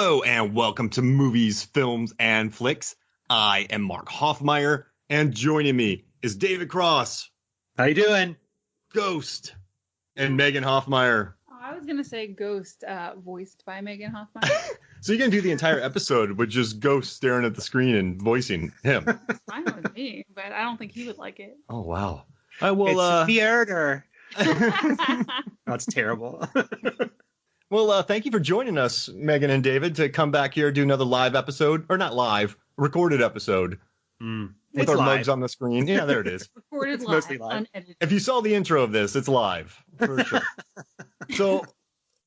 Hello and welcome to Movies, Films, and Flicks. I am Mark Hoffmeyer, and joining me is David Cross. How you doing? Ghost. And Megan Hoffmeyer. Oh, I was going to say Ghost, voiced by Megan Hoffmeyer. So you're going to do the entire episode with just Ghost staring at the screen and voicing him. It's fine with me, but I don't think he would like it. Oh, wow. I will, it's weird or... That's terrible. Well, thank you for joining us, Megan and David, to come back here, do another live episode. Or not live, recorded episode. With our mugs on the screen. Yeah, there it is. Recorded It's live, mostly live. unedited. If you saw the intro of this, it's live, for sure. So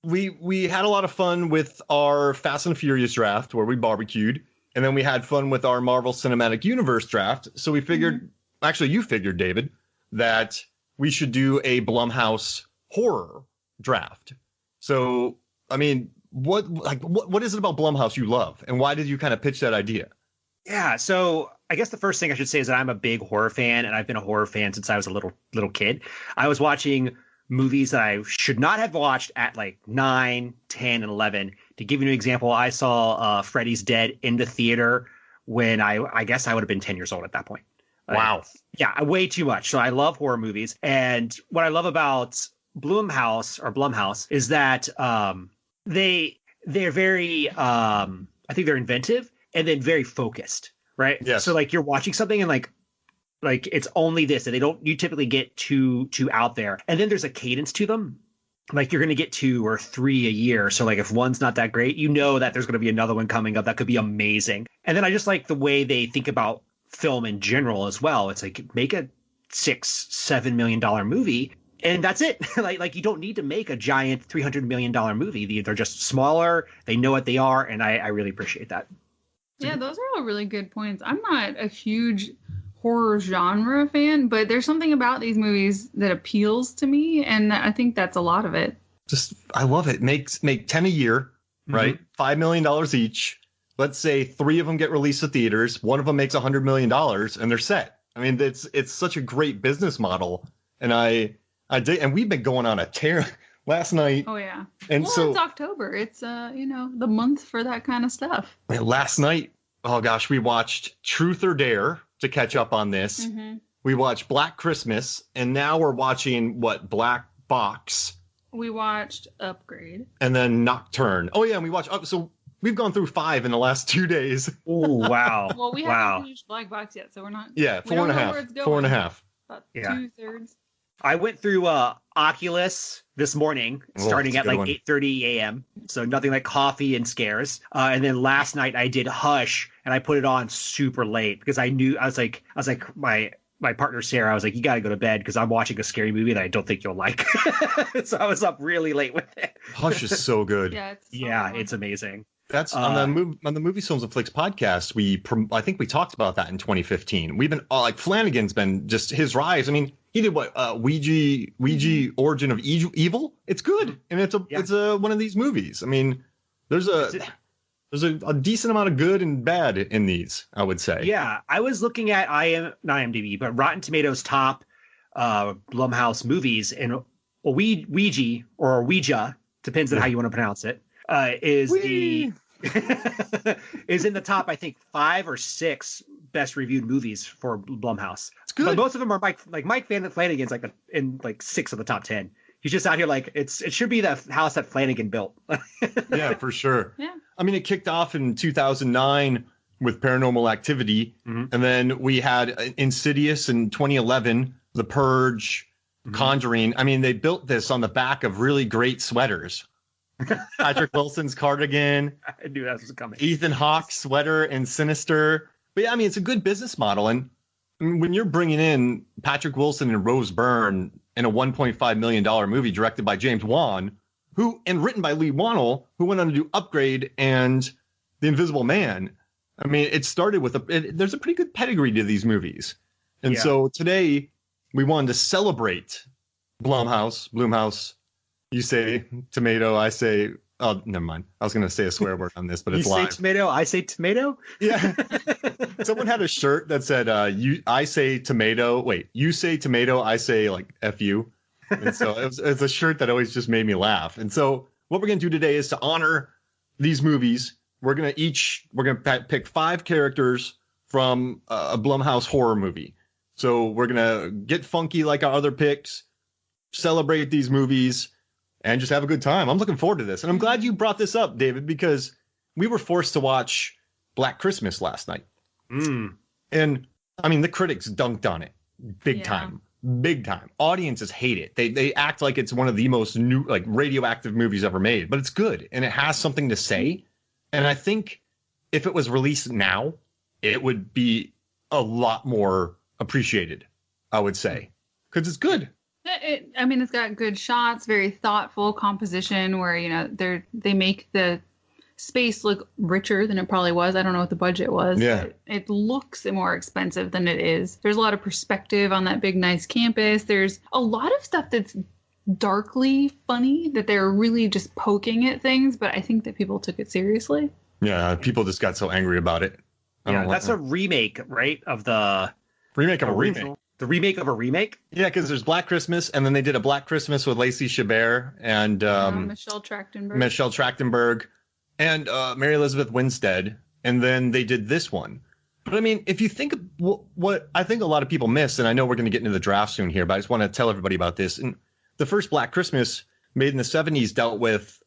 we had a lot of fun with our Fast and Furious draft, where we barbecued. And then we had fun with our Marvel Cinematic Universe draft. So we figured, actually you figured, David, that we should do a Blumhouse horror draft. So, I mean, what is it about Blumhouse you love, and why did you kind of pitch that idea? Yeah, so I guess the first thing I should say is that I'm a big horror fan, and I've been a horror fan since I was a little kid. I was watching movies that I should not have watched at like 9, 10, and 11. To give you an example, I saw Freddy's Dead in the theater when I guess I would have been 10 years old at that point. Wow. Yeah, way too much. So I love horror movies, and what I love about Blumhouse is that they're very I think they're inventive and then very focused, right? Yes. So like you're watching something and like it's only this, and you typically get too out there. And then there's a cadence to them. Like you're going to get 2 or 3 a year. So like if one's not that great, you know that there's going to be another one coming up that could be amazing. And then I just like the way they think about film in general as well. It's like make a $6-7 million movie. And that's it. like you don't need to make a giant $300 million movie. They're just smaller. They know what they are. And I really appreciate that. Yeah, those are all really good points. I'm not a huge horror genre fan, but there's something about these movies that appeals to me. And I think that's a lot of it. I love it. Make 10 a year, right? $5 million each. Let's say 3 of them get released to theaters. One of them makes $100 million and they're set. I mean, it's such a great business model. And I did, and we've been going on a tear last night. Oh yeah. And so it's October. It's the month for that kind of stuff. Last night, oh gosh, we watched Truth or Dare to catch up on this. We watched Black Christmas, and now we're watching Black Box. We watched Upgrade. And then Nocturne. Oh yeah, and we watched so we've gone through 5 in the last 2 days. Oh wow. Well, we haven't finished Black Box yet, so we're not. Yeah, 4.5. 4.5. About Yeah. 2/3. I went through Oculus this morning, starting at like 8:30 a.m. So nothing like coffee and scares. And then last night I did Hush, and I put it on super late because I was like my partner Sarah. I was like, you got to go to bed because I'm watching a scary movie that I don't think you'll like. So I was up really late with it. Hush is so good. Yeah, It's amazing. That's on the Movies, Films, and Flicks podcast. I think we talked about that in 2015. We've been like Flanagan's been just his rise. I mean, he did Ouija Origin of Evil. It's good, and it's one of these movies. I mean, there's a decent amount of good and bad in these, I would say. Yeah, I was looking at not IMDb, but Rotten Tomatoes top Blumhouse movies, and Ouija or Ouija, depends on how you want to pronounce it, is in the top, I think, 5 or 6 best reviewed movies for Blumhouse. It's good. But most of them are Mike Flanagan's in 6 of the top 10. He's just out here it should be the house that Flanagan built. Yeah, for sure. Yeah. I mean, it kicked off in 2009 with Paranormal Activity, and then we had Insidious in 2011, The Purge, Conjuring. I mean, they built this on the back of really great sweaters. Patrick Wilson's cardigan. I knew that was coming. Ethan Hawke sweater and Sinister. But yeah, I mean, it's a good business model. And when you're bringing in Patrick Wilson and Rose Byrne in a $1.5 million movie directed by James Wan, and written by Lee Wannell, who went on to do Upgrade and The Invisible Man. I mean, it started with there's a pretty good pedigree to these movies. And so today we wanted to celebrate Blumhouse. You say tomato, I say, oh, never mind. I was going to say a swear word on this, but it's live. You say tomato, I say tomato? Yeah. Someone had a shirt that said, I say tomato. Wait, you say tomato, I say like F you. And so it's a shirt that always just made me laugh. And so what we're going to do today is to honor these movies we're gonna pick 5 characters from a Blumhouse horror movie. So we're gonna get funky like our other picks, celebrate these movies, and just have a good time. I'm looking forward to this, and I'm glad you brought this up, David, because we were forced to watch Black Christmas last night, and I mean the critics dunked on it big time. Audiences hate it. They act like it's one of the most new, like, radioactive movies ever made, but it's good and it has something to say. And I think if it was released now, it would be a lot more appreciated, I would say, because it's good. It's got good shots, very thoughtful composition where, you know, they make the space look richer than it probably was. I don't know what the budget was. Yeah. But it looks more expensive than it is. There's a lot of perspective on that big, nice campus. There's a lot of stuff that's darkly funny that they're really just poking at things, but I think that people took it seriously. Yeah, people just got so angry about it. Yeah, that's a remake, right? Of the remake of a remake. The remake of a remake? Yeah, because there's Black Christmas, and then they did a Black Christmas with Lacey Chabert and Michelle Trachtenberg. And Mary Elizabeth Winstead, and then they did this one. But I mean, if you think of what I think a lot of people miss, and I know we're going to get into the draft soon here, but I just want to tell everybody about this. And the first Black Christmas, made in the 70s, dealt with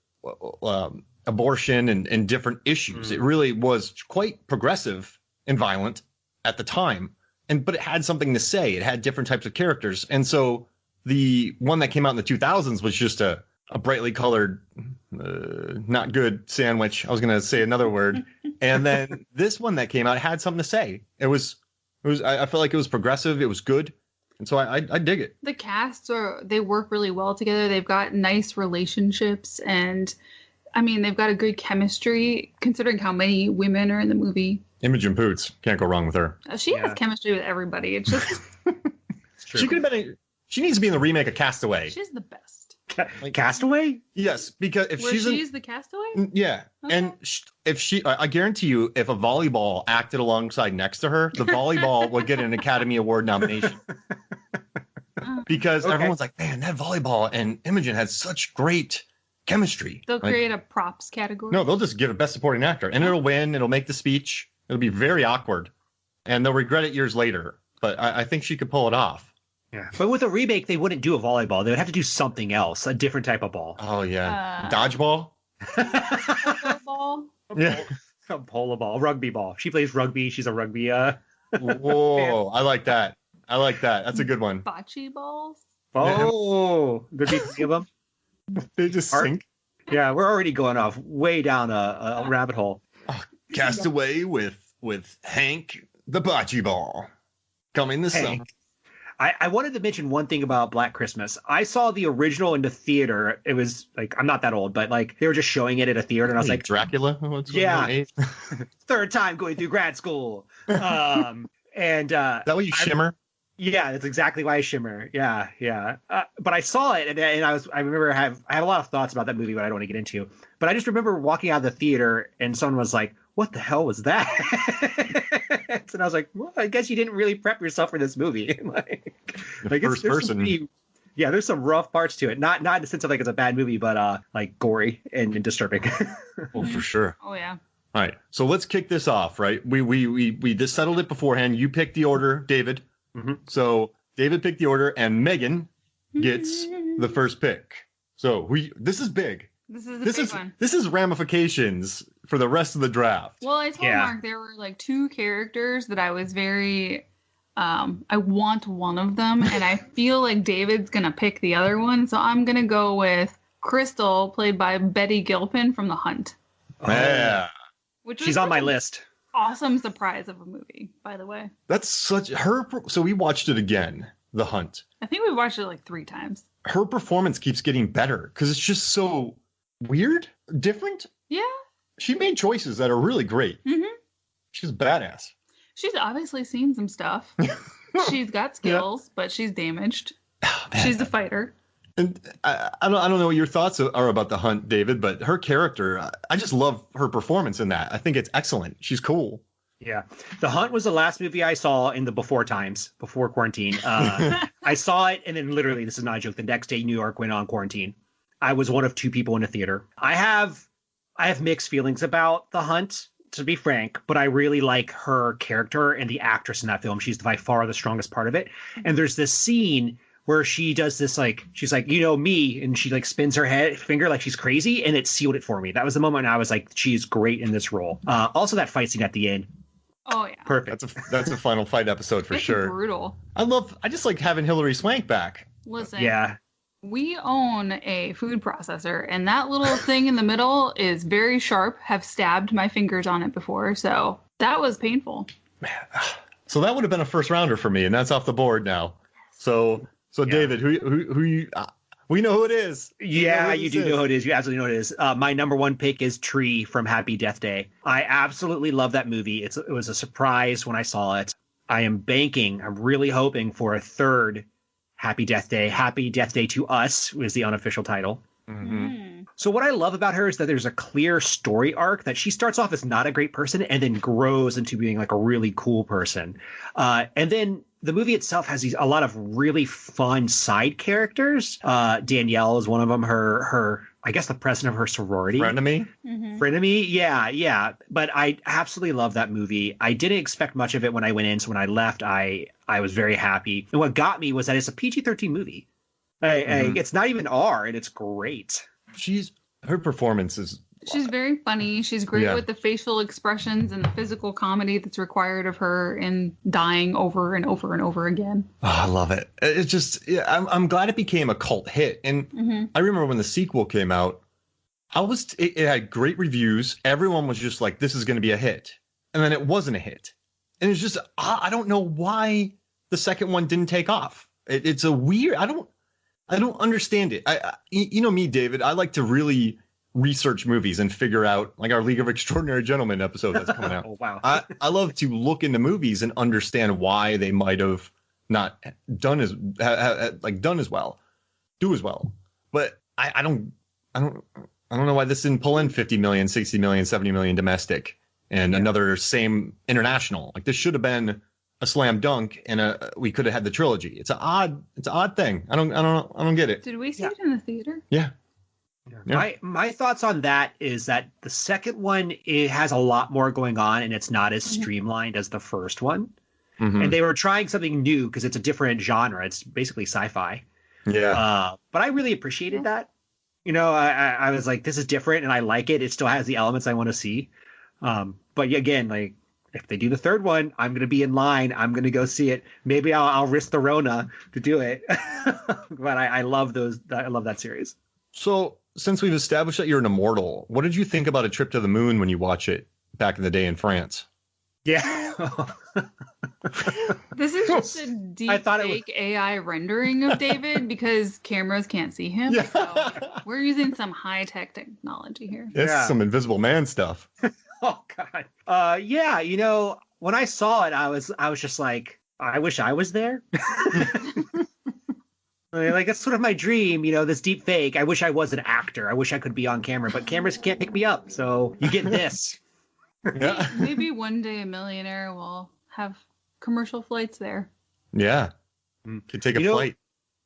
abortion and different issues. It really was quite progressive and violent at the time, but it had something to say. It had different types of characters, and so the one that came out in the 2000s was just a brightly colored, not good sandwich. I was going to say another word. And then this one that came out had something to say. I felt like it was progressive. It was good. And so I dig it. The casts they work really well together. They've got nice relationships, and I mean, they've got a good chemistry considering how many women are in the movie. Imogen Poots. Can't go wrong with her. She has chemistry with everybody. It's just it's true. She could have been she needs to be in the remake of Castaway. She's the best. Castaway? Yes, because if she's the castaway? Yeah. Okay. And if I guarantee you, if a volleyball acted alongside next to her, the volleyball would get an Academy Award nomination. Because everyone's like, man, that volleyball and Imogen had such great chemistry. They'll create a props category. No, they'll just give it Best Supporting Actor, and it'll win. It'll make the speech. It'll be very awkward, and they'll regret it years later. But I think she could pull it off. Yeah, but with a remake, they wouldn't do a volleyball. They would have to do something else, a different type of ball. Oh yeah, dodgeball. Ball. Yeah, a polo ball, rugby ball. She plays rugby. She's a rugby. Whoa, I like that. That's a good one. Bocce balls. Oh, there'd be 3 of them. They just sink. Yeah, we're already going off way down a rabbit hole. Castaway with Hank the bocce ball coming this summer. I wanted to mention one thing about Black Christmas. I saw the original in the theater. It was like, I'm not that old, but like they were just showing it at a theater, and I was like, Dracula? Third time going through grad school. And is that what you shimmer? Yeah, that's exactly why I shimmer. Yeah. But I saw it, and I remember I have a lot of thoughts about that movie, but I don't want to get into. But I just remember walking out of the theater, and someone was like, "What the hell was that?" And I was like, "Well, I guess you didn't really prep yourself for this movie." like first person. There's some rough parts to it. Not in the sense of like it's a bad movie, but like gory and disturbing. Oh, for sure. Oh yeah. All right, so let's kick this off. Right, we just settled it beforehand. You picked the order, David. Mm-hmm. So David picked the order, and Megan gets the first pick. So this is big. This is the big one. This is ramifications for the rest of the draft. Well, I told Mark there were like 2 characters that I was very I want one of them, and I feel like David's gonna pick the other one, so I'm gonna go with Crystal, played by Betty Gilpin from The Hunt. Yeah. She's on my list. Awesome surprise of a movie, by the way. That's such her. So we watched it again, The Hunt. I think we watched it like 3 times. Her performance keeps getting better because it's just so weird, different. Yeah. She made choices that are really great. Mm-hmm. She's badass. She's obviously seen some stuff. She's got skills, but she's damaged. Oh, she's a fighter. And I don't know what your thoughts are about The Hunt, David, but her character, I just love her performance in that. I think it's excellent. She's cool. Yeah. The Hunt was the last movie I saw in the before quarantine. I saw it, and then literally, this is not a joke, the next day New York went on quarantine. I was one of 2 people in the theater. I have I have mixed feelings about The Hunt, to be frank, but I really like her character and the actress in that film. She's by far the strongest part of it. And there's this scene where she does this, like, she's like, you know me, and she like spins her finger like she's crazy, and it sealed it for me. That was the moment I was like, she's great in this role. Also that fight scene at the end. Oh yeah, perfect. That's a final fight episode for sure. Brutal. I just like having Hilary Swank back. Listen, yeah, we own a food processor, and that little thing in the middle is very sharp. Have stabbed my fingers on it before, so that was painful. So that would have been a first rounder for me, and that's off the board now. So David, who you? We know who it is. Yeah, you do know who it is. You absolutely know who it is. My number one pick is Tree from Happy Death Day. I absolutely love that movie. It was a surprise when I saw it. I'm really hoping for a third Happy Death Day. Happy Death Day to Us was the unofficial title. Mm-hmm. So what I love about her is that there's a clear story arc that she starts off as not a great person and then grows into being like a really cool person. And then the movie itself has a lot of really fun side characters. Danielle is one of them. Her I guess the president of her sorority. Frenemy? Mm-hmm. Frenemy, yeah. But I absolutely love that movie. I didn't expect much of it when I went in, so when I left, I was very happy. And what got me was that it's a PG-13 movie. It's not even R, and it's great. Her performance is... She's very funny. She's great with the facial expressions and the physical comedy that's required of her in dying over and over and over again. Oh, I love it. It's just, I'm glad it became a cult hit. And I remember when the sequel came out, it had great reviews. Everyone was just like, this is going to be a hit. And then it wasn't a hit. And it's just, I don't know why the second one didn't take off. It's a weird, I don't understand it. You know me, David, I like to really research movies and figure out, like our League of Extraordinary Gentlemen episode that's coming out. Oh, wow. I love to look into movies and understand why they might have not done as well. But I don't know why this didn't pull in 50 million, 60 million, 70 million domestic and another same international. Like this should have been a slam dunk and we could have had the trilogy. It's an odd thing. I don't get it. Did we see it in the theater? Yeah. Yeah. My thoughts on that is that the second one, it has a lot more going on and it's not as streamlined as the first one. Mm-hmm. And they were trying something new because it's a different genre. It's basically sci-fi. Yeah. But I really appreciated that. You know, I was like, this is different and I like it. It still has the elements I want to see. But again, like if they do the third one, I'm going to be in line. I'm going to go see it. Maybe I'll risk the Rona to do it. But I love those. I love that series. So since we've established that you're an immortal, what did you think about A Trip to the Moon when you watch it back in the day in France? Yeah. This is just a deep fake AI rendering of David because cameras can't see him. Yeah. So we're using some high-tech technology here. It's some Invisible Man stuff. Oh, God. Yeah, you know, when I saw it, I was just like, I wish I was there. Like, that's sort of my dream, you know, this deep fake. I wish I was an actor. I wish I could be on camera, but cameras can't pick me up. So you get this. Yeah. Maybe one day a millionaire will have commercial flights there. Yeah. Could take a flight.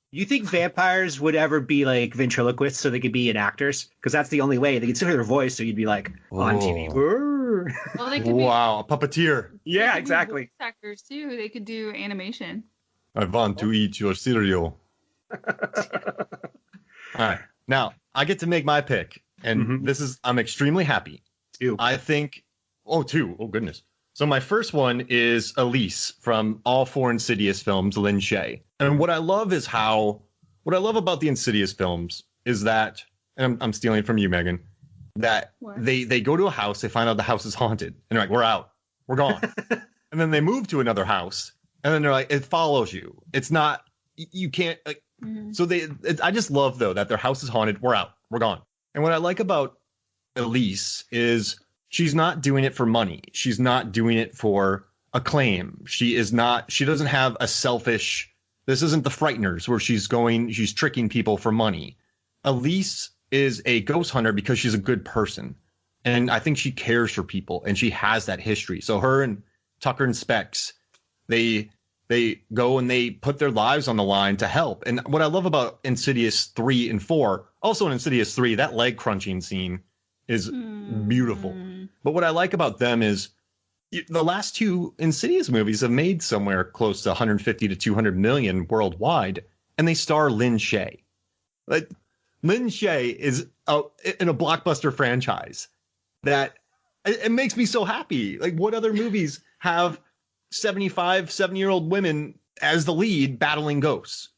You think vampires would ever be like ventriloquists so they could be in actors? Because that's the only way. They could still hear their voice, so you'd be like on TV. Well, they could be, a puppeteer. Yeah, exactly. Voice actors too. They could do animation. I want to eat your cereal. All right. Now, I get to make my pick. And I'm extremely happy. Two. I think, two. Oh, goodness. So my first one is Elise from all four Insidious films, Lin Shaye. And what I love about the Insidious films is that, and I'm stealing from you, Megan, that they go to a house, they find out the house is haunted, and they're like, we're out, we're gone. And then they move to another house, and then they're like, it follows you. It's not, you can't, like, so I just love, though, that their house is haunted, we're out, we're gone. And what I like about Elise is she's not doing it for money. She's not doing it for acclaim. She doesn't have a selfish, this isn't the Frighteners where she's tricking people for money. Elise is a ghost hunter because she's a good person. And I think she cares for people and she has that history. So her and Tucker and Specs, they go and they put their lives on the line to help. And what I love about Insidious 3 and 4, also in Insidious 3, that leg crunching scene is beautiful. But what I like about them is the last two Insidious movies have made somewhere close to 150 to 200 million worldwide, and they star Lin Shaye. Like, Lin Shaye is in a blockbuster franchise that it makes me so happy. Like, what other movies have 70-year-old women as the lead battling ghosts?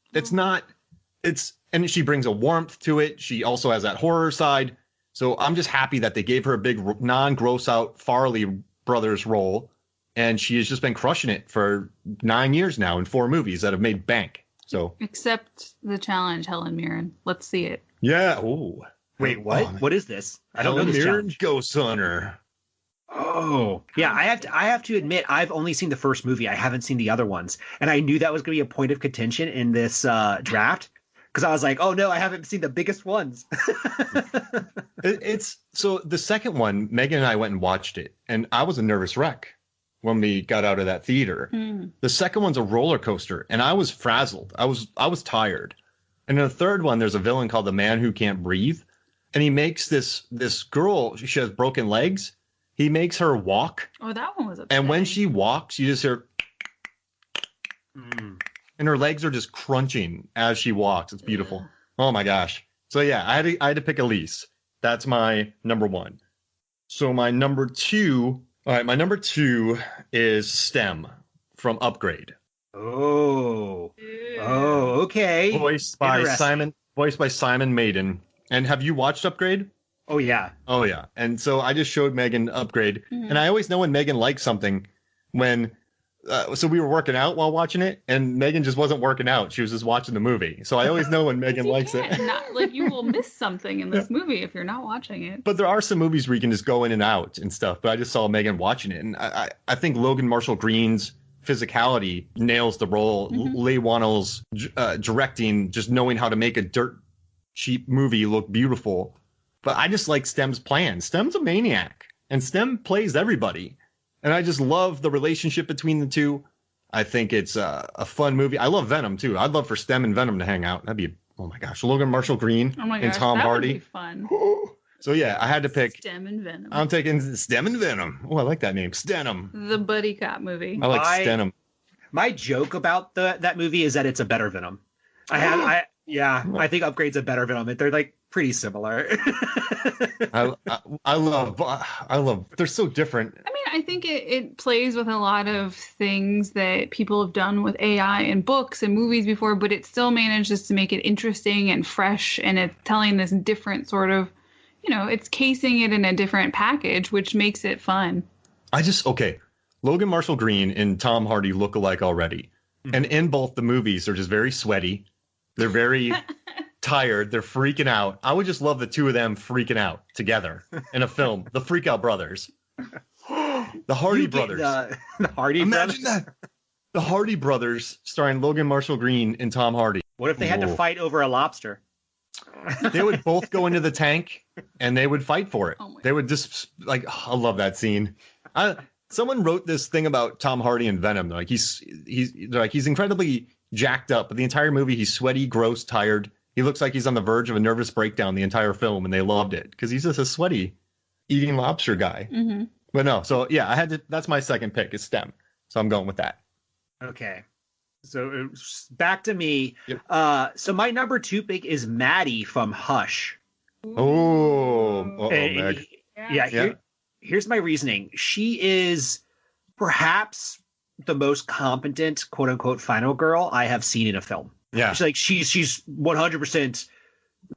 And she brings a warmth to it. She also has that horror side. So I'm just happy that they gave her a big non-gross out Farley brothers role. And she has just been crushing it for 9 years now in 4 movies that have made bank. So accept the challenge, Helen Mirren. Let's see it. Yeah. Ooh. Wait, what? What is this? I don't know this Mirren challenge. Ghost Hunter. Oh, yeah. I have to admit, I've only seen the first movie. I haven't seen the other ones, and I knew that was going to be a point of contention in this draft because I was like, oh no, I haven't seen the biggest ones. It's so the second one, Megan and I went and watched it, and I was a nervous wreck when we got out of that theater. The second one's a roller coaster, and I was frazzled. I was tired. And in the third one, there's a villain called the Man Who Can't Breathe, and he makes this girl. She has broken legs. He makes her walk. Oh, that one was upsetting. And when she walks, you just hear, and her legs are just crunching as she walks. It's beautiful. Oh my gosh. So yeah, I had to pick Elise. That's my number one. So my number two. All right, my number two is STEM from Upgrade. Oh, okay. Voiced by Simon Maiden. And have you watched Upgrade? Oh yeah. And so I just showed Megan Upgrade, and I always know when Megan likes something when. So we were working out while watching it, and Megan just wasn't working out. She was just watching the movie. So I always know when Megan likes it. Like, you will miss something in this movie if you're not watching it. But there are some movies where you can just go in and out and stuff. But I just saw Megan watching it, and I think Logan Marshall Green's physicality nails the role. Leigh Whannell's directing, just knowing how to make a dirt cheap movie look beautiful. But I just like STEM's plan. STEM's a maniac, and STEM plays everybody. And I just love the relationship between the two. I think it's a fun movie. I love Venom, too. I'd love for STEM and Venom to hang out. That'd be, oh my gosh, Logan Marshall Green and Tom Hardy. Would be fun. So yeah, I had to pick STEM and Venom. I'm taking STEM and Venom. Oh, I like that name. Stenham. The buddy cop movie. I like Stenham. My joke about that movie is that it's a better Venom. I think Upgrade's a better Venom. They're like pretty similar. I love. They're so different. I mean, I think it plays with a lot of things that people have done with AI in books and movies before, but it still manages to make it interesting and fresh, and it's telling this different sort of, it's casing it in a different package, which makes it fun. Logan Marshall Green and Tom Hardy look alike already. And in both the movies, they're just very sweaty. They're very tired. They're freaking out. I would just love the two of them freaking out together in a film. The Freak Out Brothers. The Hardy Brothers. The Hardy Imagine Brothers. that. The Hardy Brothers starring Logan Marshall Green and Tom Hardy. What if they had to fight over a lobster? They would both go into the tank and they would fight for it. They would just I love that scene. Someone wrote this thing about Tom Hardy and Venom. They're like he's incredibly jacked up, but the entire movie he's sweaty, gross, tired. He looks like he's on the verge of a nervous breakdown the entire film, and they loved it because he's just a sweaty eating lobster guy. But no, so yeah, that's my second pick is STEM. So I'm going with that. Okay. So back to me. Yep. So my number 2 pick is Maddie from Hush. Meg. Here's my reasoning. She is perhaps the most competent, quote unquote, final girl I have seen in a film. Yeah. She's 100%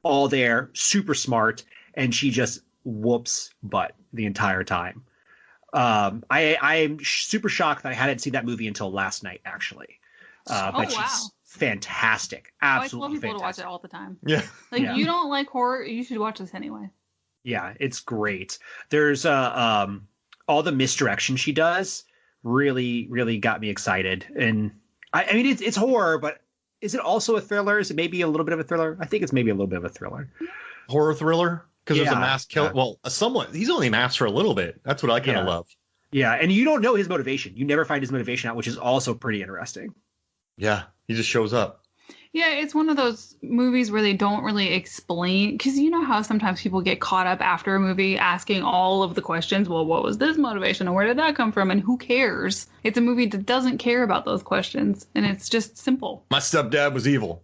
all there, super smart, and she just whoops butt the entire time. I'm super shocked that I hadn't seen that movie until last night, actually. But she's fantastic. Absolutely I tell people fantastic. to watch it all the time. Yeah. You don't like horror, you should watch this anyway. Yeah, it's great. There's all the misdirection she does really, really got me excited. And I mean, it's horror, but is it also a thriller? Is it maybe a little bit of a thriller? I think it's maybe a little bit of a thriller. Horror thriller? Because there's a masked killer. Well, somewhat. He's only masked for a little bit. That's what I kind of love. Yeah, and you don't know his motivation. You never find his motivation out, which is also pretty interesting. Yeah, he just shows up. Yeah, it's one of those movies where they don't really explain, because you know how sometimes people get caught up after a movie asking all of the questions. Well, what was this motivation, and where did that come from, and who cares? It's a movie that doesn't care about those questions, and it's just simple. My stepdad was evil.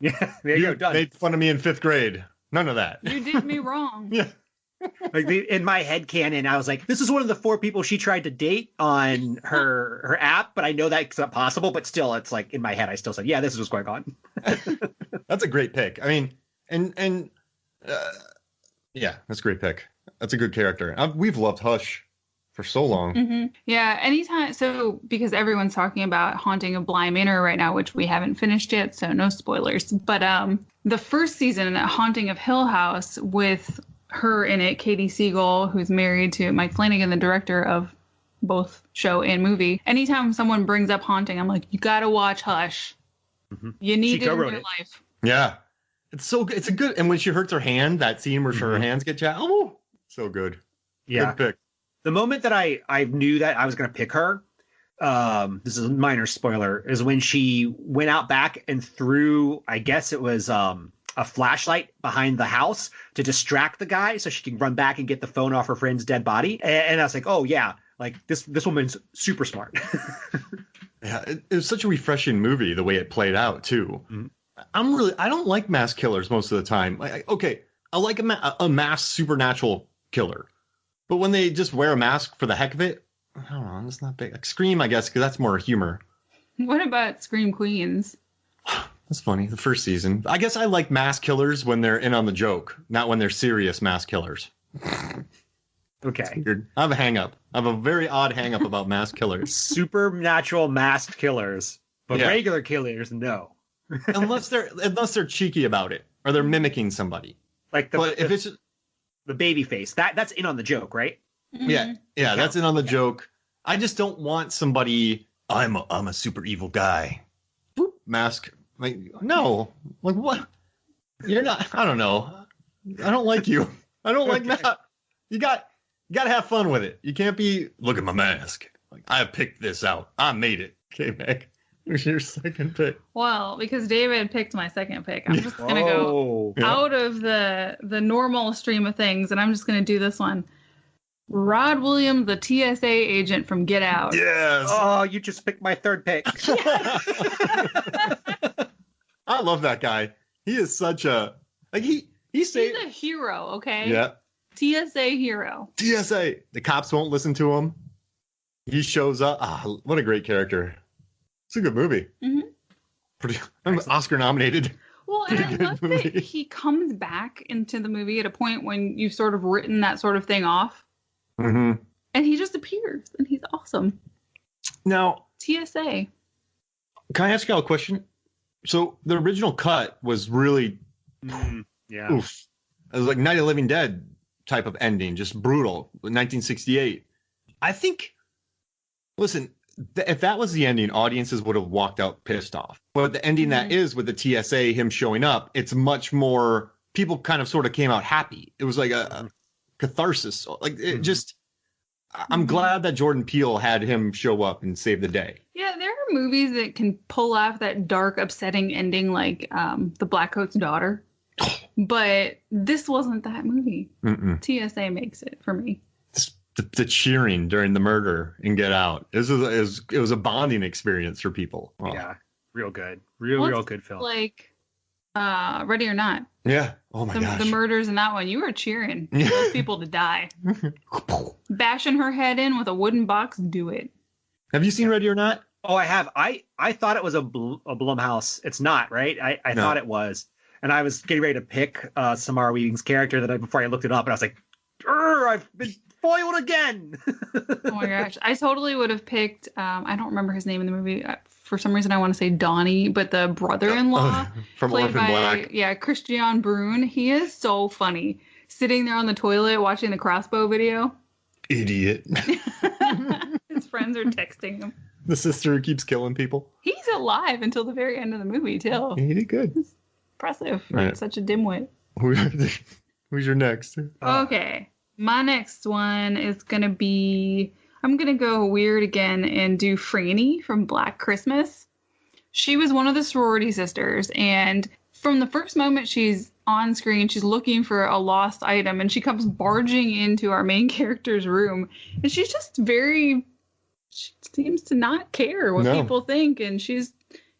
Yeah, there you go. Done. Made fun of me in 5th grade. None of that. You did me wrong. Yeah. Like in my head canon, I was like, this is one of the 4 people she tried to date on her app, but I know that's not possible. But still, it's like in my head, I still said, yeah, this is what's going on. That's a great pick. I mean, yeah, that's a great pick. That's a good character. We've loved Hush for so long. Mm-hmm. Yeah, anytime. So because everyone's talking about Haunting of Bly Manor right now, which we haven't finished yet, so no spoilers. But the first season, Haunting of Hill House, with her in it, Katie Siegel, who's married to Mike Flanagan, the director of both show and movie. Anytime someone brings up Haunting, I'm like, you gotta watch Hush. Mm-hmm. You need it in your life. Yeah, it's so good. It's a good. And when she hurts her hand, that scene where her hands get jacked. Oh, so good. Yeah. Good pick. The moment that I knew that I was gonna pick her, this is a minor spoiler, is when she went out back and threw, I guess it was a flashlight behind the house to distract the guy so she can run back and get the phone off her friend's dead body. And I was like, oh yeah, like this woman's super smart. Yeah, it was such a refreshing movie the way it played out too. Mm-hmm. I don't like mass killers most of the time. Okay, I like a mass supernatural killer, but when they just wear a mask for the heck of it, I don't know, it's not big. Like Scream, I guess, because that's more humor. What about Scream Queens? That's funny. The first season. I guess I like mass killers when they're in on the joke, not when they're serious mass killers. Okay. I have a hang up. I have a very odd hang up about mass killers. Supernatural masked killers, but regular killers, no. unless they're cheeky about it or they're mimicking somebody. Like if it's the baby face, that's in on the joke, right? Mm-hmm. Yeah, that's in on the joke. I just don't want somebody. I'm a super evil guy. Boop, mask. Like, no, like what? You're not. I don't know. I don't like you. I don't like that. You got to have fun with it. You can't be. Look at my mask. Like I picked this out. I made it. Okay, Meg. Who's your second pick? Well, because David picked my second pick, I'm just gonna go out of the normal stream of things, and I'm just gonna do this one. Rod Williams, the TSA agent from Get Out. Yes. Oh, you just picked my third pick. I love that guy. He is such a he's a hero, okay? Yeah. TSA hero. TSA. The cops won't listen to him. He shows up. What a great character. It's a good movie. Mm-hmm. I'm Oscar nominated. Well, and I love that he comes back into the movie at a point when you've sort of written that sort of thing off. Mm-hmm. And he just appears, and he's awesome. Now, TSA. Can I ask y'all a question? So the original cut was really, oof. It was like Night of the Living Dead type of ending, just brutal. 1968. I think, listen, if that was the ending, audiences would have walked out pissed off. But the ending that is with the TSA, him showing up, it's much more, people kind of sort of came out happy. It was like a catharsis. Like it just, I'm glad that Jordan Peele had him show up and save the day. Yeah, there are movies that can pull off that dark, upsetting ending, like The Blackcoat's Daughter. But this wasn't that movie. TSA makes it for me. The cheering during the murder in Get Out. It was a bonding experience for people. Oh. Yeah, real good. Real good film. Like Ready or Not. Yeah. Oh my gosh. The murders in that one, you were cheering for those people to die. Bashing her head in with a wooden box, do it. Have you seen Ready or Not? Oh, I have. I thought it was a Blumhouse. It's not, right? I thought it was. And I was getting ready to pick Samara Weaving's character before I looked it up, and I was like, I've been foiled again. Oh my gosh. I totally would have picked, I don't remember his name in the movie. For some reason, I want to say Donnie, but the brother-in-law from Orphan Black. Yeah, Christian Brune. He is so funny. Sitting there on the toilet watching the crossbow video. Idiot. His friends are texting him. The sister who keeps killing people. He's alive until the very end of the movie, too. He did good. It's impressive for such a dimwit. Who's your next? Okay. My next one is going to be, I'm going to go weird again and do Franny from Black Christmas. She was one of the sorority sisters, and from the first moment she's on screen, she's looking for a lost item, and she comes barging into our main character's room, and she's just she seems to not care what people think, and she's,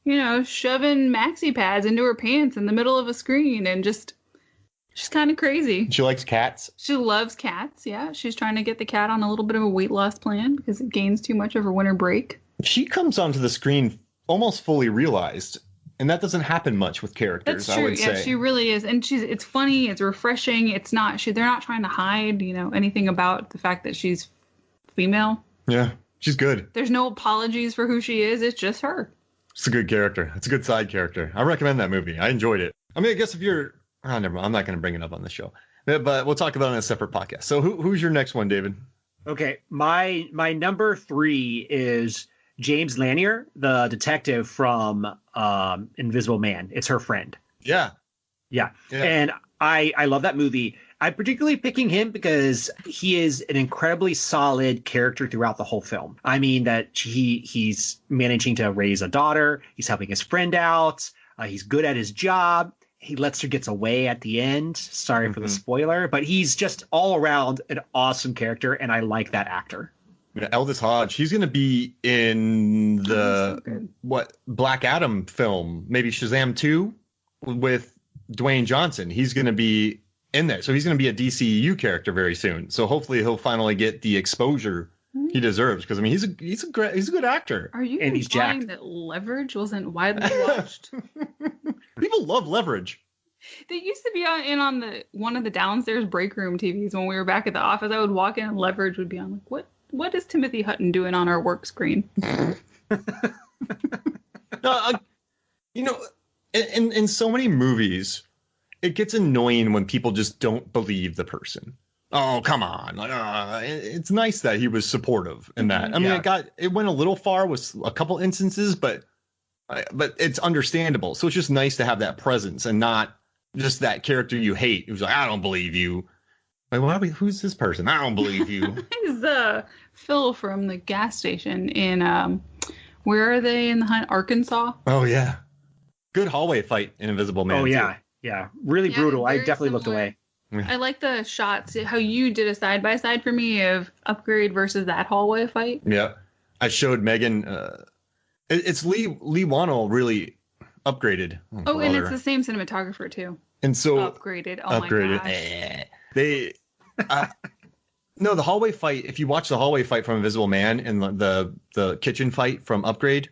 shoving maxi pads into her pants in the middle of a screen, and she's kind of crazy. She likes cats. She loves cats, yeah. She's trying to get the cat on a little bit of a weight loss plan because it gains too much over winter break. She comes onto the screen almost fully realized, and that doesn't happen much with characters. That's true. I would say. She really is, and it's funny, it's refreshing. It's not they're not trying to hide, anything about the fact that she's female. Yeah, she's good. There's no apologies for who she is. It's just her. It's a good character. It's a good side character. I recommend that movie. I enjoyed it. I mean, I guess if you're, never mind. I'm not going to bring it up on the show, but we'll talk about it in a separate podcast. So who's your next one, David? Okay, my number 3 is James Lanier, the detective from Invisible Man. It's her friend. Yeah. And I love that movie. I'm particularly picking him because he is an incredibly solid character throughout the whole film. I mean that he's managing to raise a daughter. He's helping his friend out. He's good at his job. He lets her get away at the end. Sorry for the spoiler, but he's just all around an awesome character, and I like that actor. Yeah, Aldous Hodge. He's going to be in the Black Adam film, maybe Shazam 2 with Dwayne Johnson. He's going to be in there, so he's going to be a DCEU character very soon. So hopefully he'll finally get the exposure he deserves, because I mean he's a good actor. Are you and implying that Leverage wasn't widely watched? People love Leverage. They used to be on one of the downstairs break room TVs when we were back at the office. I would walk in and Leverage would be on. Like, what is Timothy Hutton doing on our work screen? In so many movies, it gets annoying when people just don't believe the person. Oh, come on. It's nice that he was supportive in that. I mean, it went a little far with a couple instances, but it's understandable. So it's just nice to have that presence and not just that character you hate who's like, I don't believe you. Like, who's this person? I don't believe you. He's Phil from the gas station in where are they in the hunt? Arkansas? Oh yeah. Good hallway fight in Invisible Man. Oh yeah. Yeah. Really brutal. I definitely looked away. I like the shots, how you did a side by side for me of Upgrade versus that hallway fight. Yeah. I showed Megan it's Lee Wannell really upgraded. Oh, and it's the same cinematographer too. And so upgraded. Oh my gosh. No, the hallway fight, if you watch the hallway fight from Invisible Man and the kitchen fight from Upgrade,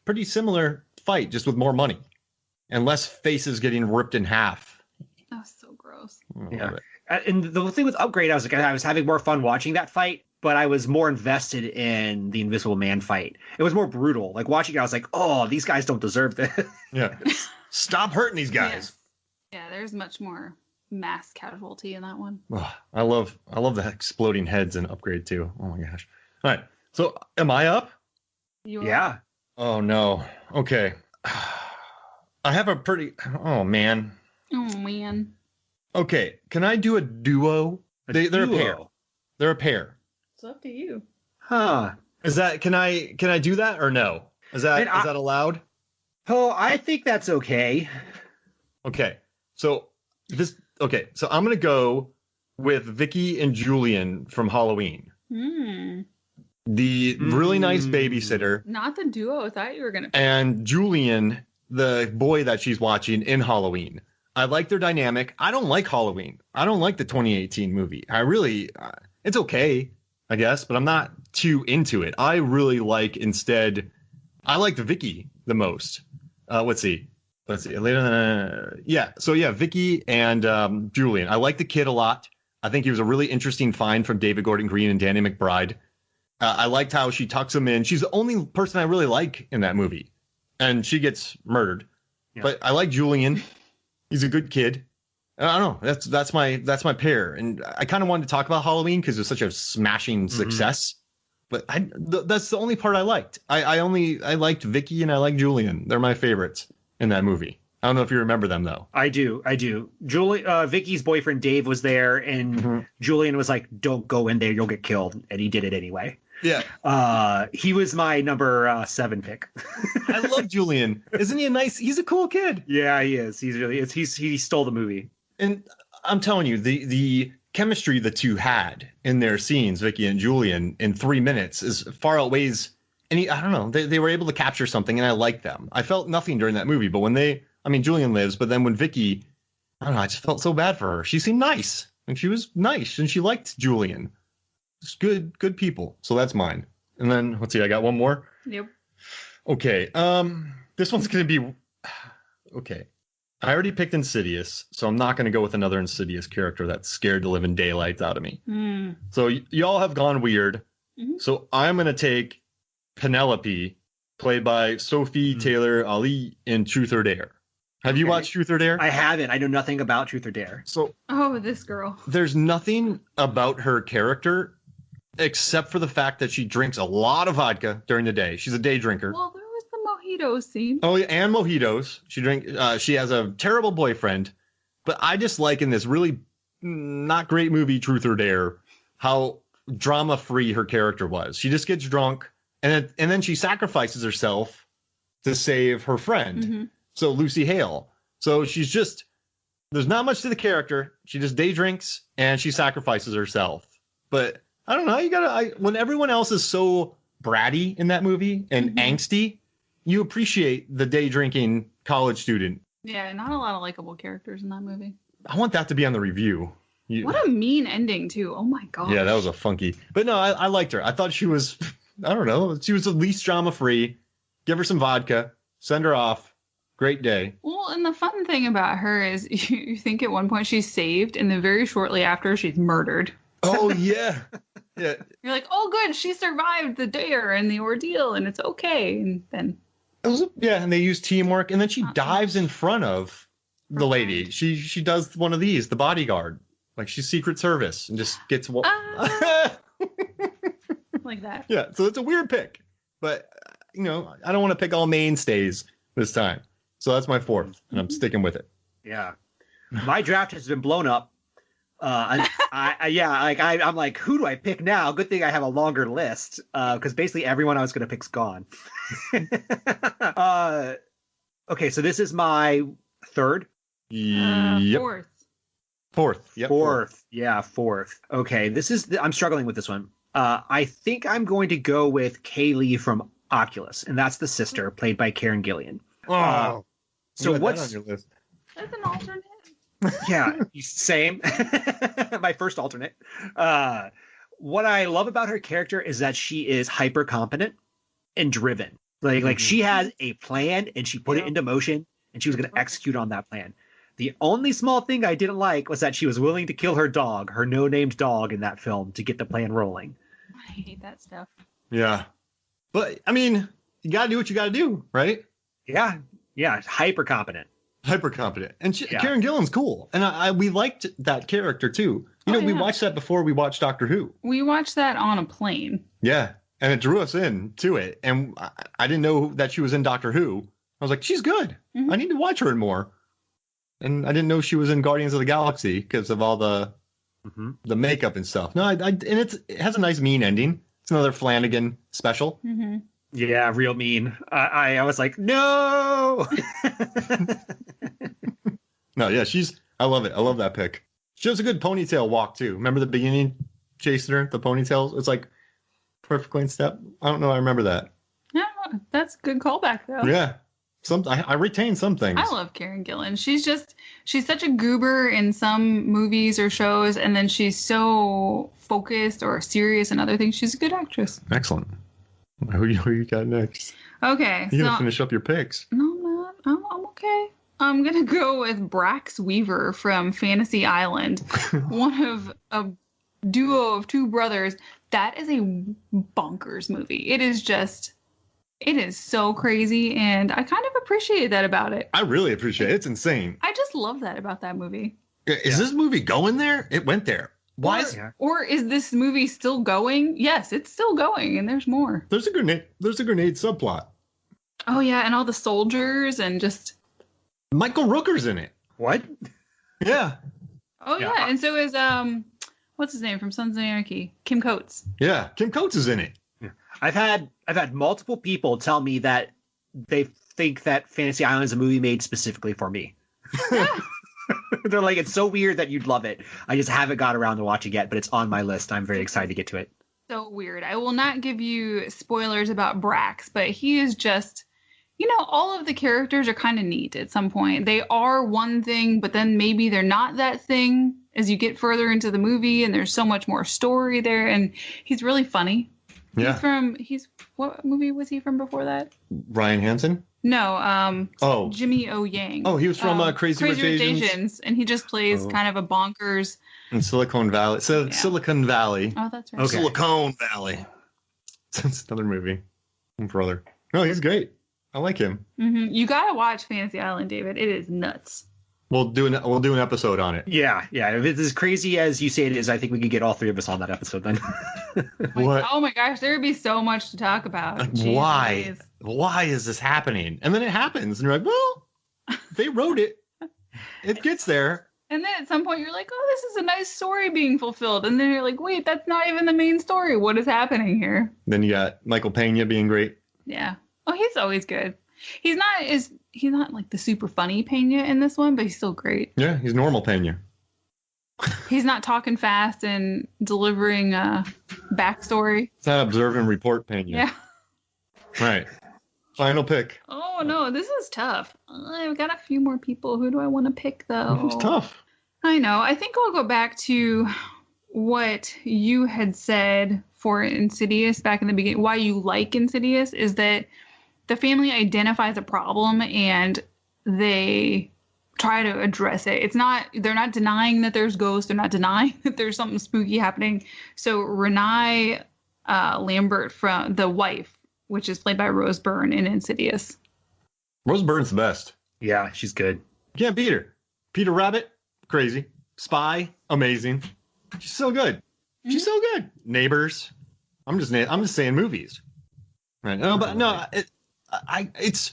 pretty similar fight, just with more money and less faces getting ripped in half. That was so gross. Yeah. And the thing with Upgrade, I was having more fun watching that fight, but I was more invested in the Invisible Man fight. It was more brutal. Like watching it, I was like, oh, these guys don't deserve this. Yeah. Stop hurting these guys. Yeah, there's much more mass casualty in that one. Oh, I love the exploding heads in Upgrade too. Oh my gosh. All right. So am I up? Yeah. Oh no. Okay. I have a pretty, oh man. Okay. Can I do a duo? They're a pair. They're a pair. It's up to you. Huh. Is that, can I do that or no? Is that allowed? Oh, I think that's okay. Okay. So I'm going to go with Vicky and Julian from Halloween. The really nice babysitter. Not the duo I thought you were going to. And Julian, the boy that she's watching in Halloween. I like their dynamic. I don't like Halloween. I don't like the 2018 movie. It's okay, I guess, but I'm not too into it. I really like the Vicky the most. Let's see. Vicky and Julian. I like the kid a lot. I think he was a really interesting find from David Gordon Green and Danny McBride. I liked how she tucks him in. She's the only person I really like in that movie, and she gets murdered. Yeah. But I like Julian. He's a good kid. I don't know. That's my pair, and I kind of wanted to talk about Halloween because it was such a smashing success. But that's the only part I liked. I liked Vicky and I liked Julian. They're my favorites in that movie. I don't know if you remember them though. I do. Vicky's boyfriend Dave was there, and Julian was like, "Don't go in there, you'll get killed," and he did it anyway. Yeah. He was my number 7 pick. I love Julian. Isn't he he's a cool kid. Yeah, he is. He stole the movie. And I'm telling you, the chemistry the two had in their scenes, Vicky and Julian, in 3 minutes is far outweighs any. I don't know. They were able to capture something, and I liked them. I felt nothing during that movie, but when Julian lives, but then when Vicky, I don't know, I just felt so bad for her. She seemed nice, and she was nice, and she liked Julian. Just good people. So that's mine. And then let's see, I got one more. Yep. Okay. This one's gonna be okay. I already picked Insidious, so I'm not going to go with another Insidious character that's scared the living daylights out of me. So y'all have gone weird. Mm-hmm. So I'm going to take Penelope, played by Sophie Taylor Ali in Truth or Dare. Have you watched Truth or Dare? I haven't. I know nothing about Truth or Dare. So this girl. There's nothing about her character except for the fact that she drinks a lot of vodka during the day. She's a day drinker. Well, there was the mojito scene. Oh, yeah, and mojitos. She has a terrible boyfriend. But I just like in this really not great movie, Truth or Dare, how drama-free her character was. She just gets drunk, and then she sacrifices herself to save her friend. Mm-hmm. So Lucy Hale. So there's not much to the character. She just day drinks, and she sacrifices herself. But I don't know. When everyone else is so bratty in that movie and angsty, you appreciate the day drinking college student. Yeah, not a lot of likable characters in that movie. I want that to be on the review. What a mean ending, too. Oh, my God. Yeah, that was a funky. But no, I liked her. I thought she was, I don't know, she was at least drama-free. Give her some vodka. Send her off. Great day. Well, and the fun thing about her is you think at one point she's saved, and then very shortly after, she's murdered. Oh, yeah. Yeah. You're like, oh, good. She survived the dare and the ordeal, and it's okay. And then... and they use teamwork, and then she dives in front of the lady. She does one of these, the bodyguard, like she's Secret Service, and just gets like that. Yeah, so it's a weird pick, but I don't want to pick all mainstays this time, so that's my fourth, and I'm sticking with it. Yeah, my draft has been blown up. I'm like, who do I pick now? Good thing I have a longer list, because basically everyone I was going to pick's gone. Okay, so this is my third. Yep. Fourth. Yep. Fourth. Yeah, fourth. Okay, I'm struggling with this one. I think I'm going to go with Kaylee from Oculus, and that's the sister, played by Karen Gillian. So what's on your list? That's an alternate. Yeah, same. My first alternate. What I love about her character is that she is hyper competent and driven. Like she has a plan and she put it into motion, and she was going to execute on that plan. The only small thing I didn't like was that she was willing to kill her dog, her no-named dog in that film, to get the plan rolling. I hate that stuff. Yeah. But, I mean, you got to do what you got to do, right? Yeah. Hyper competent. And Karen Gillan's cool. And we liked that character, too. We watched that before we watched Doctor Who. We watched that on a plane. Yeah. And it drew us in to it. And I didn't know that she was in Doctor Who. I was like, she's good. Mm-hmm. I need to watch her more. And I didn't know she was in Guardians of the Galaxy because of all the makeup and stuff. No, and it has a nice mean ending. It's another Flanagan special. Mm-hmm. Yeah, real mean. I was like, no. No, yeah, I love it. I love that pick. She has a good ponytail walk too. Remember the beginning, chasing her, the ponytails? It's like perfectly in step. I don't know. I remember that. Yeah, that's a good callback though. Yeah. I retain some things. I love Karen Gillan. She's such a goober in some movies or shows, and then she's so focused or serious in other things. She's a good actress. Excellent. Who you got next? Okay. You're going to finish up your picks. No, man. I'm okay. I'm going to go with Brax Weaver from Fantasy Island. One of a duo of two brothers. That is a bonkers movie. It is so crazy, and I kind of appreciate that about it. I really appreciate it. It's insane. I just love that about that movie. Is this movie going there? It went there. Why? Or is this movie still going? Yes, it's still going, and there's more. There's a grenade subplot. Oh yeah, and all the soldiers and just Michael Rooker's in it. What? Yeah. Oh yeah, and so is what's his name from Sons of Anarchy? Kim Coates. Yeah, Kim Coates is in it. I've had multiple people tell me that they think that Fantasy Island is a movie made specifically for me. They're like, it's so weird that you'd love it. I just haven't got around to watching it yet, but it's on my list. I'm very excited to get to it. So weird. I will not give you spoilers about Brax, but he is just, all of the characters are kind of neat at some point. They are one thing, but then maybe they're not that thing as you get further into the movie, and there's so much more story there, and he's really funny. Yeah. What movie was he from before that? Ryan Hansen? No, Jimmy O. Yang. Oh, he was from Crazy Rich Asians. And he just plays kind of a bonkers. In Silicon Valley. Silicon Valley. Oh, that's right. Okay. Silicon Valley. That's another movie. Brother. No, he's great. I like him. Mm-hmm. You got to watch Fantasy Island, David. It is nuts. We'll do an episode on it. Yeah. If it's as crazy as you say it is, I think we could get all three of us on that episode then. What? Oh my gosh, there would be so much to talk about. Why? Why is this happening? And then it happens, and you're like, well, they wrote it. It gets there. And then at some point you're like, oh, this is a nice story being fulfilled. And then you're like, wait, that's not even the main story. What is happening here? Then you got Michael Pena being great. Yeah. Oh, he's always good. He's not like the super funny Pena in this one, but he's still great. Yeah, he's normal Pena. He's not talking fast and delivering a backstory. It's not observe and report Pena. Yeah. Right. Final pick. Oh, no, this is tough. I've got a few more people. Who do I want to pick, though? It's tough. I know. I think I'll go back to what you had said for Insidious back in the beginning. Why you like Insidious is that the family identifies a problem and they try to address it. They're not denying that there's ghosts. They're not denying that there's something spooky happening. So Renee Lambert, from the wife, which is played by Rose Byrne in Insidious. Rose Byrne's the best. Yeah, she's good. You can't beat her. Peter Rabbit, crazy. Spy, amazing. She's so good. She's so good. Neighbors. I'm just saying movies. Right. No, but no, it's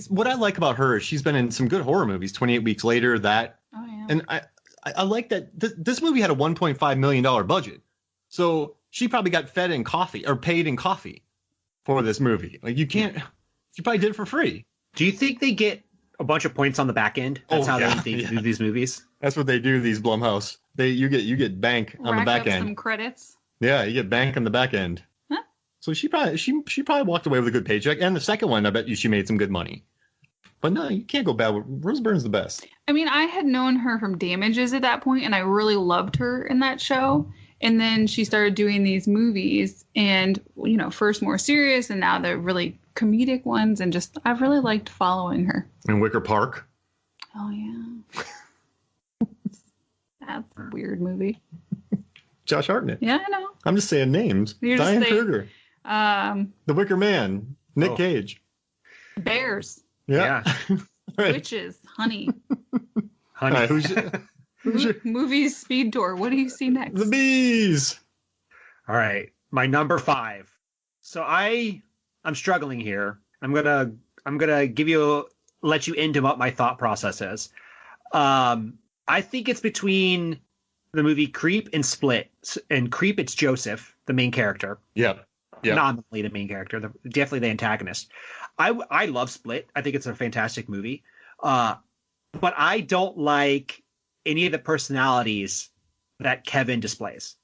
what I like about her is she's been in some good horror movies. 28 Weeks Later, that. Oh yeah. And I like that this movie had a $1.5 million budget, so she probably got fed in coffee or paid in coffee for this movie. Like she probably did it for free. Do you think they get a bunch of points on the back end? That's how they do these movies. That's what they do. These Blumhouse. You get bank on the back end. Some credits. Yeah, you get bank on the back end. Huh? So she probably walked away with a good paycheck. And the second one, I bet you she made some good money. But no, you can't go bad. Rose Byrne's the best. I mean, I had known her from Damages at that point, and I really loved her in that show. And then she started doing these movies, and first more serious, and now they're really comedic ones. And just I've really liked following her. And Wicker Park. Oh yeah, that's a weird movie. Josh Hartnett. Yeah, I know. I'm just saying names. Diane Kruger. The Wicker Man. Nick Cage. Bears. Yeah. Right. Witches. Honey. All right, who's your movies speed tour? What do you see next? The Bees. All right, my number 5. So I'm struggling here. I'm gonna let you into what my thought process is. I think it's between the movie Creep and Split. And Creep, it's Joseph, the main character. Yeah. Nominally the main character, definitely the antagonist. I love Split. I think it's a fantastic movie. But I don't like any of the personalities that Kevin displays.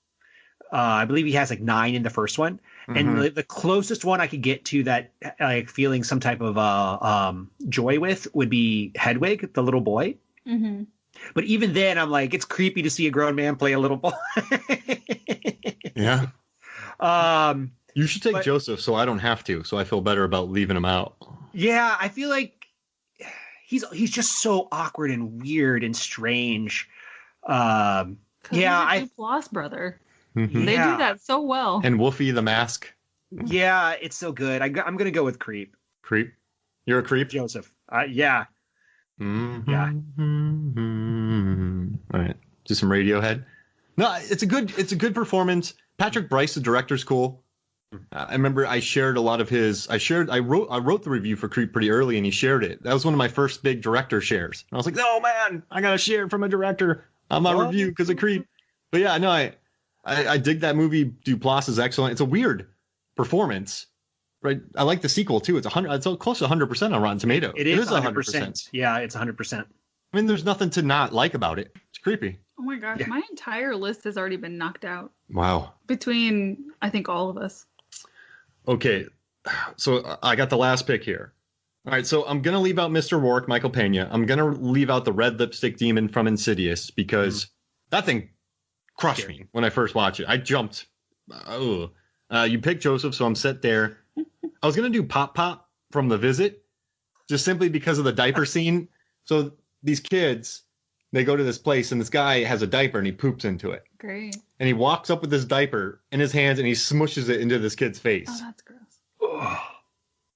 I believe he has like 9 in the first one. Mm-hmm. And the closest one I could get to that, like feeling some type of joy with, would be Hedwig, the little boy. Mm-hmm. But even then, I'm like, it's creepy to see a grown man play a little boy. Yeah. You should take Joseph so I don't have to, so I feel better about leaving him out. Yeah, I feel like he's just so awkward and weird and strange. Yeah, Duplass brother. Mm-hmm. They do that so well. And Wolfie the Mask. Yeah, it's so good. I'm gonna go with Creep. Creep? You're a creep? Joseph. Yeah. Mm-hmm. Yeah. Mm-hmm. All right. Do some Radiohead. No, it's a good performance. Patrick Bryce, the director's cool. I remember I shared a lot of his. I wrote the review for Creep pretty early, and he shared it. That was one of my first big director shares. And I was like, "Oh man, I gotta share it from a director on my review because of Creep." But yeah, no, I dig that movie. Duplass is excellent. It's a weird performance. Right. I like the sequel too. It's close to 100% on Rotten Tomatoes. It is 100%. Yeah, it's 100%. I mean, there's nothing to not like about it. It's creepy. Oh my gosh, my entire list has already been knocked out. Wow. Between, I think, all of us. Okay, so I got the last pick here. All right, so I'm going to leave out Mr. Rourke, Michael Pena. I'm going to leave out the red lipstick demon from Insidious because that thing crushed me when I first watched it. I jumped. You picked Joseph, so I'm set there. I was going to do Pop Pop from The Visit, just simply because of the diaper scene. So these kids, they go to this place, and this guy has a diaper, and he poops into it. Great. And he walks up with this diaper in his hands, and he smushes it into this kid's face. Oh, that's gross.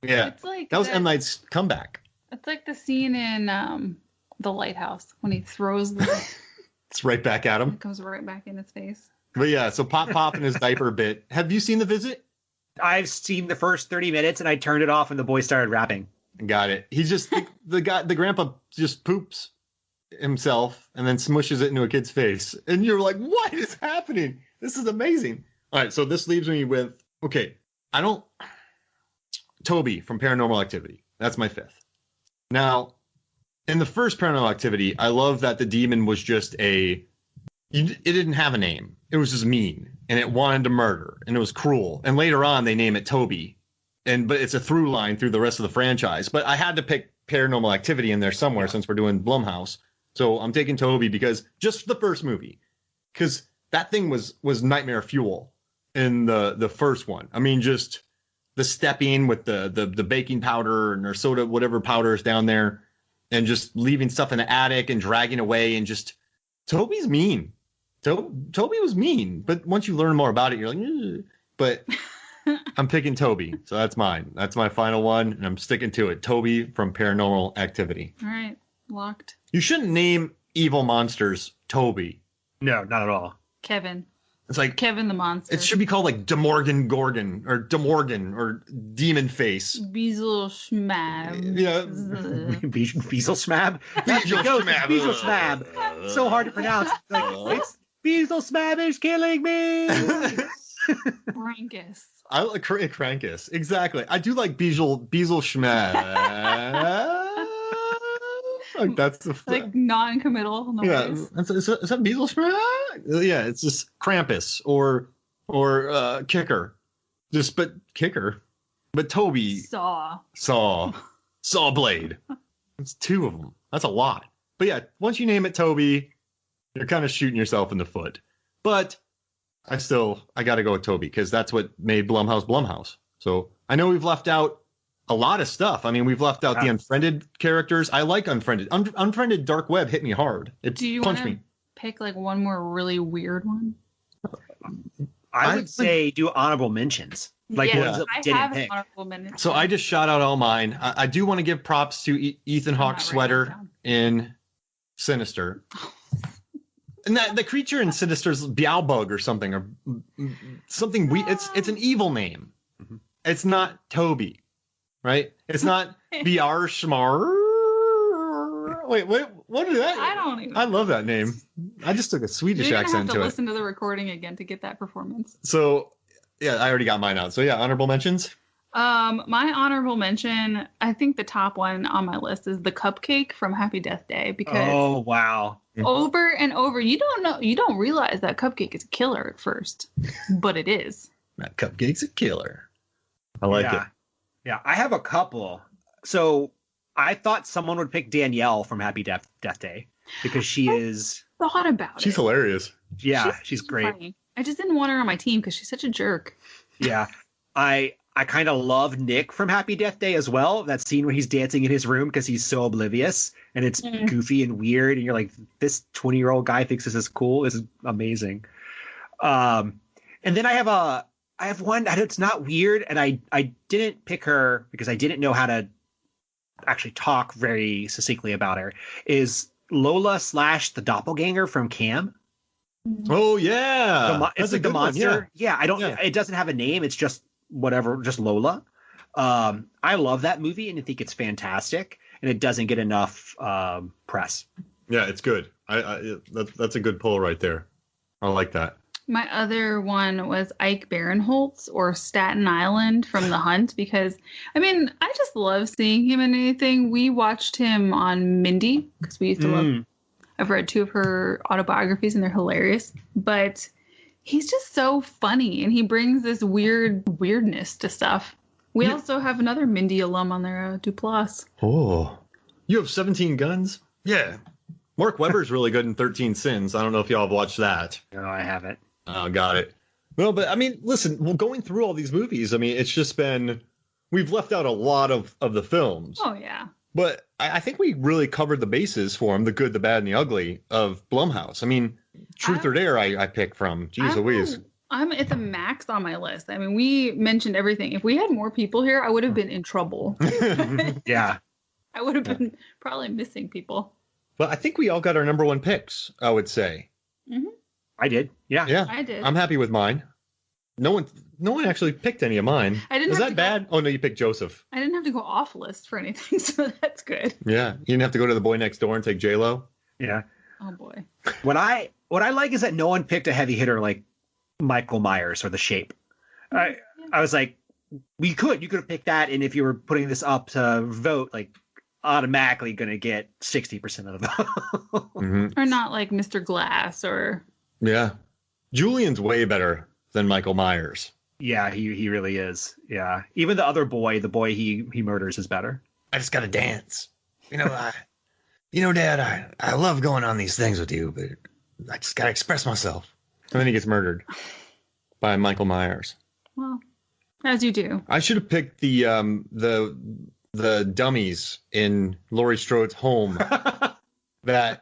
Yeah, it's like that was M. Night's comeback. It's like the scene in The Lighthouse when he throws it's right back at him. It comes right back in his face. But yeah, so Pop Pop and his diaper bit. Have you seen The Visit? I've seen the first 30 minutes and I turned it off and the boy started rapping. Got it. He just the grandpa just poops himself and then smushes it into a kid's face, and you're like, what is happening? This is amazing. All right, so this leaves me with Toby from Paranormal Activity. That's my fifth. Now, in the first Paranormal Activity, I love that the demon was just it didn't have a name. It was just mean, and it wanted to murder, and it was cruel. And later on, they name it Toby, but it's a through line through the rest of the franchise. But I had to pick Paranormal Activity in there somewhere since we're doing Blumhouse. So I'm taking Toby because just the first movie, because that thing was nightmare fuel in the first one. I mean, just the stepping with the baking powder or soda, whatever powder is down there, and just leaving stuff in the attic and dragging away, and just Toby's mean. Toby was mean, but once you learn more about it, you're like, ugh. But I'm picking Toby, so that's mine. That's my final one, and I'm sticking to it. Toby from Paranormal Activity. All right, locked. You shouldn't name evil monsters Toby. No, not at all. Kevin. It's like Kevin the monster. It should be called like Demorgan Gorgon or Demorgan or Demon Face. Beezle Schmab. Yeah. Beezle Schmab? Beezle Schmab. So hard to pronounce. Like, it's Beezle Schmab is killing me. Brankus. I like Krankus. Exactly. I do like Beezle Schmab. Like that's the like non-committal. No yeah, is that Beezle Schmab? Yeah, it's just Krampus or Kicker. But Kicker. But Toby. Saw Blade. It's two of them. That's a lot. But yeah, once you name it Toby, you're kind of shooting yourself in the foot. But I got to go with Toby because that's what made Blumhouse. So I know we've left out a lot of stuff. I mean, we've left out the Unfriended characters. I like Unfriended. Unfriended Dark Web hit me hard. Do you want to pick like one more really weird one? I would say do honorable mentions. Like ones that didn't pick. Honorable mentions. So I just shot out all mine. I do want to give props to Ethan Hawke's sweater in Sinister. And that the creature in Sinister's Beowbug or something weird. It's an evil name. Mm-hmm. It's not Toby. Right? It's not BR Schmar. Wait, what is that? I don't even. I love that name. I just took a Swedish accent to it. You're gonna have to listen to the recording again to get that performance. So, yeah, I already got mine out. So, yeah, honorable mentions. My honorable mention, I think the top one on my list is the cupcake from Happy Death Day because oh wow, over and over, you don't realize that cupcake is a killer at first, but it is. That cupcake's a killer. I like it. Yeah, I have a couple. So I thought someone would pick Danielle from Happy Death Day because she is. Thought about it. She's hilarious. Yeah, she's great. Funny. I just didn't want her on my team because she's such a jerk. Yeah, I kind of love Nick from Happy Death Day as well. That scene where he's dancing in his room because he's so oblivious and it's goofy and weird, and you're like, this 20-year-old guy thinks this is cool. This is amazing. And then I have one. It's not weird, and I didn't pick her because I didn't know how to actually talk very succinctly about her. Is Lola / the doppelganger from Cam? Oh yeah, it's like the monster. Yeah, I don't. Yeah. It doesn't have a name. It's just whatever, just Lola. I love that movie, and I think it's fantastic, and it doesn't get enough press. Yeah, it's good. That's a good pull right there. I like that. My other one was Ike Barinholtz or Staten Island from The Hunt because, I mean, I just love seeing him in anything. We watched him on Mindy because we used to love. I've read 2 of her autobiographies and they're hilarious. But he's just so funny and he brings this weirdness to stuff. We also have another Mindy alum on there, Duplass. Oh, you have 17 Guns? Yeah. Mark Webber's really good in 13 Sins. I don't know if y'all have watched that. No, I haven't. Oh, got it. Well, but I mean, listen, well, going through all these movies, I mean, it's just been, we've left out a lot of the films. Oh, yeah. But I think we really covered the bases for them, the good, the bad, and the ugly of Blumhouse. I mean, Truth or Dare I pick from. Jeez Louise. It's a max on my list. I mean, we mentioned everything. If we had more people here, I would have been in trouble. Yeah. I would have been probably missing people. Well, I think we all got our number 1 picks, I would say. Mm-hmm. I did. Yeah. Yeah. I did. I'm happy with mine. No one actually picked any of mine. Is that bad? Oh, no, you picked Joseph. I didn't have to go off list for anything, so that's good. Yeah. You didn't have to go to the boy next door and take J-Lo. Yeah. Oh, boy. What I like is that no one picked a heavy hitter like Michael Myers or The Shape. I was like, you could have picked that, and if you were putting this up to vote, like automatically going to get 60% of the vote. Mm-hmm. Or not like Mr. Glass or... Yeah. Julian's way better than Michael Myers. Yeah, he really is. Yeah. Even the other boy, the boy he murders is better. I just got to dance. Dad, I love going on these things with you, but I just got to express myself. And then he gets murdered by Michael Myers. Well, as you do. I should have picked the dummies in Laurie Strode's home. The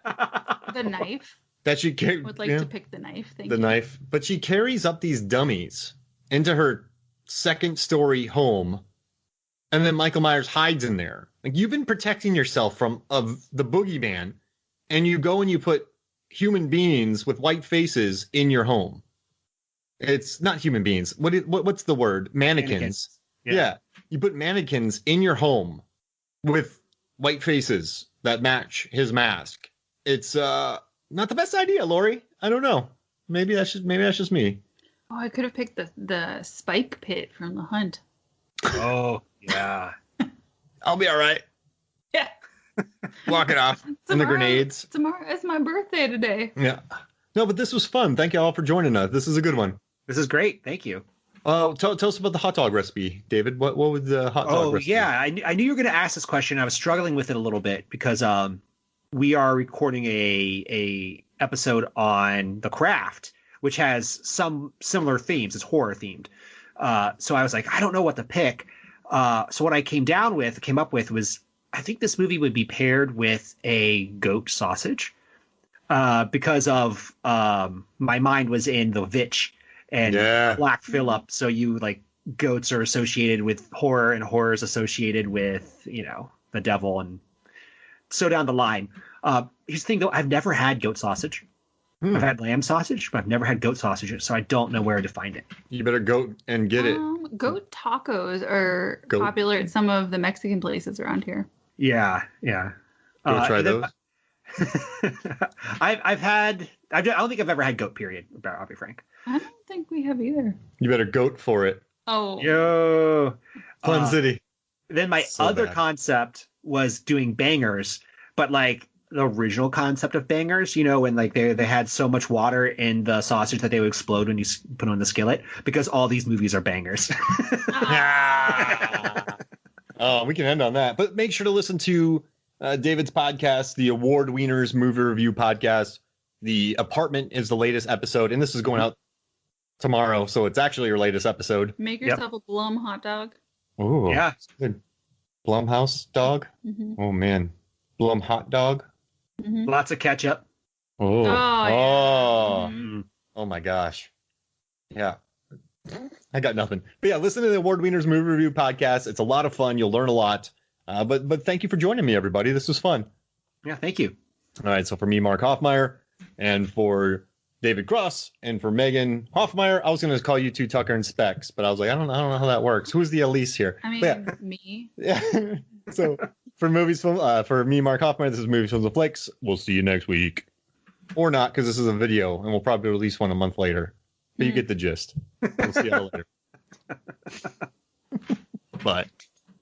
knife. That she would like to pick the knife. Knife. But she carries up these dummies into her 2nd story home. And then Michael Myers hides in there. Like, you've been protecting yourself of the boogeyman. And you go and you put human beings with white faces in your home. It's not human beings. What's the word? Mannequins. Yeah. You put mannequins in your home with white faces that match his mask. It's not the best idea, Lori. I don't know. Maybe that's just me. Oh, I could have picked the spike pit from The Hunt. Oh, yeah. I'll be all right. Yeah. Walk it off. And the grenades. Tomorrow is my birthday today. Yeah. No, but this was fun. Thank you all for joining us. This is a good one. This is great. Thank you. Tell us about the hot dog recipe, David. What was the hot dog recipe? Oh, yeah. I knew you were going to ask this question. I was struggling with it a little bit because we are recording a episode on The Craft, which has some similar themes. It's horror themed. So I was like, I don't know what to pick. So what I came up with was, I think this movie would be paired with a goat sausage because of my mind was in The Witch and Black Phillip. So you like goats are associated with horror and horror is associated with, the devil and so down the line. Here's the thing though. I've never had goat sausage. I've had lamb sausage, but I've never had goat sausage. So I don't know where to find it. You better go and get it. Goat tacos are popular at some of the Mexican places around here. Yeah. Go try those. I don't think I've ever had goat, period. I'll be frank. I don't think we have either. You better goat for it. Oh. Yo. Fun City. Then my other concept was doing bangers, but like the original concept of bangers, when like they had so much water in the sausage that they would explode when you put on the skillet, because all these movies are bangers. Oh, we can end on that. But make sure to listen to David's podcast, the Award Wieners Movie Review podcast. The Apartment is the latest episode, and this is going out tomorrow, so it's actually your latest episode. Make yourself a Blum hot dog. Oh, yeah, good. Blumhouse dog. Mm-hmm. Oh man, Blum hot dog. Mm-hmm. Lots of ketchup. Oh, yeah. Mm-hmm. Oh my gosh. Yeah. I got nothing. But yeah, listen to the Award Wieners Movie Review podcast. It's a lot of fun. You'll learn a lot. But thank you for joining me, everybody. This was fun. Yeah, thank you. All right. So for me, Mark Hoffmeyer, and for David Cross, and for Megan Hoffmeyer, I was going to call you two Tucker and Specs, but I was like, I don't know how that works. Who's the Elise here? I mean, me. Yeah. So for for me, Mark Hoffmeyer, this is Movies, Films, and Flicks. We'll see you next week. Or not, because this is a video, and we'll probably release one a month later. But you get the gist. We'll see y'all later. Bye.